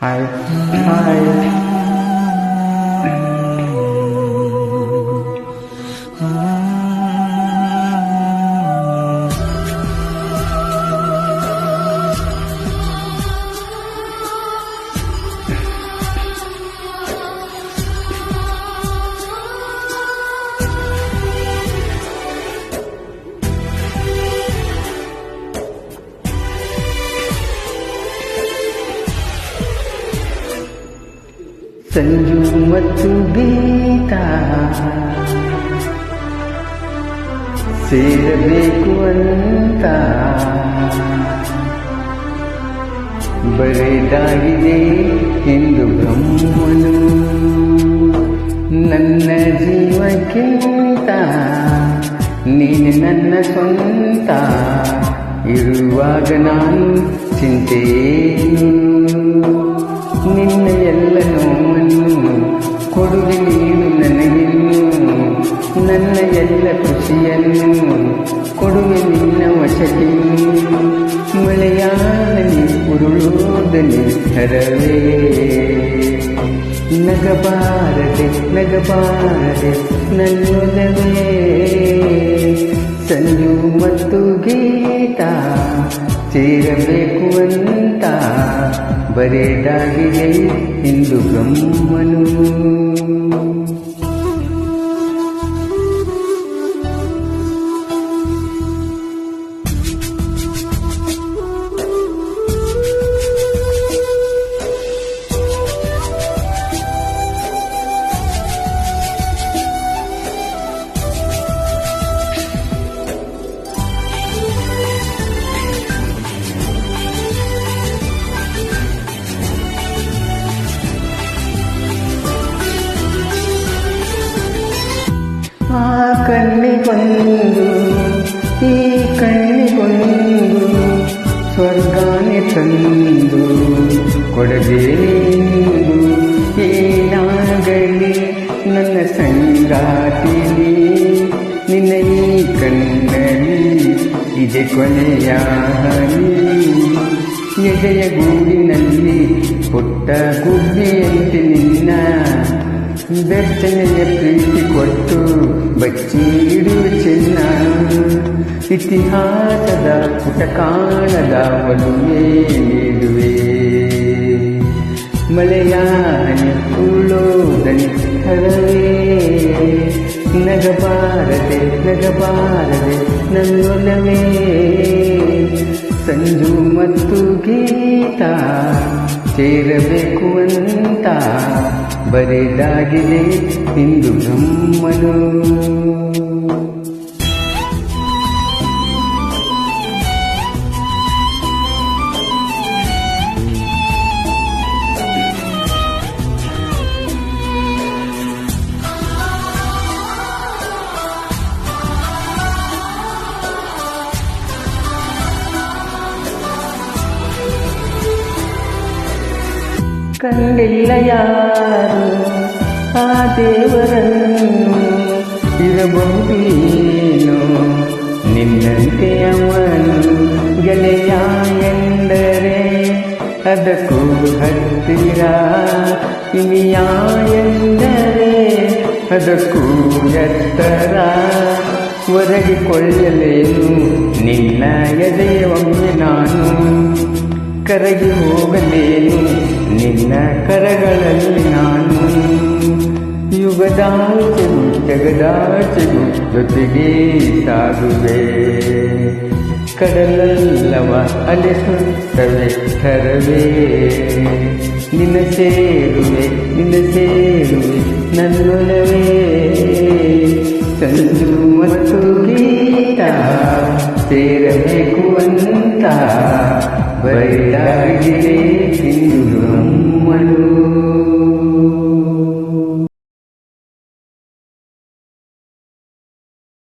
Hi hi Sanju ಮತ್ತು ಗೀತಾ ಸೇರಬೇಕು ಅಂತ ಬರೆದಾಗಿದೆ ಎಂದು ಬ್ರಹ್ಮನು. ನನ್ನ ಜೀವಕ್ಕಿಂತ ನೀನು ನನ್ನ ಸ್ವಂತ ಇರುವಾಗ ನಾನು ಚಿಂತೆಯೇನು. ನಿನ್ನ ಎಲ್ಲ ನೋವನ್ನು ಕೊಡುಗೆ ನೀನು ನನಗಿನ್ನು. ನನ್ನ ಎಲ್ಲ ಖುಷಿಯನ್ನು ಕೊಡುವೆ ನಿನ್ನ ವಶಕ್ಕಿನ್ನು. ಮಳೆಯಾದಲ್ಲಿ ಉರುಳೋದಲ್ಲಿ ಹರವೇ ನಗಬಾರದೆ ನಗಬಾರದೆ ನನ್ನೊಲವೇ. ಸಂಜು ಮತ್ತು ಗೀತಾ ಸೇರಬೇಕು ಅಂತ ಬರೆದಾಗಿದೆ ಇಂದು ಬ್ರಹ್ಮನು. ಆ ಕಣ್ಣಿಗೊಂದು ಈ ಕಣ್ಣಿಗೊಂದು ಸ್ವರ್ಗಾನೆ ತಂದು ಕೊಡಬೇಕೆಂದು ಏನಾಗಲಿ ನನ್ನ ಸಂಗಾತಿನಿ. ನಿನ್ನ ಈ ಕಣ್ಣಲ್ಲಿ ಇದೆ ಕೊನೆಯ ಹನಿ. ಎದೆಯ ಗೂಡಿನಲ್ಲಿ ಪುಟ್ಟ ಗುಬ್ಬಿಯಂತೆ ನಿನ್ನ ಬೆಚ್ಚನೆಯ ಪ್ರೀತಿ ಕೊಟ್ಟು ಬಚ್ಚಿಡುವ ಚಿನ್ನ. ಇತಿಹಾಸದ ಪುಟ ಕಾಣದ ಒಲುಮೆ ನೀಡುವೆ. ಮಳೆಯಾನೆ ಉಳ್ಳೋದನಿ ಹರವೇ ನಗಬಾರದೆ ನಗಬಾರದೆ ನನ್ನೊಲವೇ. ಸಂಜು ಮತ್ತು ಗೀತಾ ಸೇರಬೇಕು ಅಂತ ಬರೆದಾಗಿದೆ ಇಂದು ಬ್ರಹ್ಮನು. ಕಂಡಿಲ್ಲ ಯಾರು ಆ ದೇವರನ್ನು, ಇರಬಹುದು ಏನು ನಿನ್ನಂತೆ ಅವನು. ಗೆಳೆಯ ಎಂದರೆ ಅದಕ್ಕೂ ಹತ್ತಿರ, ಇನಿಯ ಎಂದರೆ ಅದಕ್ಕೂ ಎತ್ತರ. ಒರಗಿಕೊಳ್ಳಲೇನು ನಿನ್ನ ಎದೆಯ ಒಮ್ಮೆ ನಾನು, ಕರಗಿ ಹೋಗಲೇನು ನಿನ್ನ ಕರಗಳಲ್ಲಿ ನಾನು. ಯುಗದಾಚೆಗೂ ಜಗದಾಚೆಗೂ ಜೊತೆಗೆ ಸಾಗುವೆ. ಕಡಲಲ್ಲವ ಅಲೆ ಸುತ್ತವೆ ಹರವೇ. ನಿನ್ನ ಸೇರುವೆ ನನ್ನೊಲವೇ. ಸಂಜು ಮತ್ತು ಗೀತಾ ಸೇರಬೇಕು ಅಂತ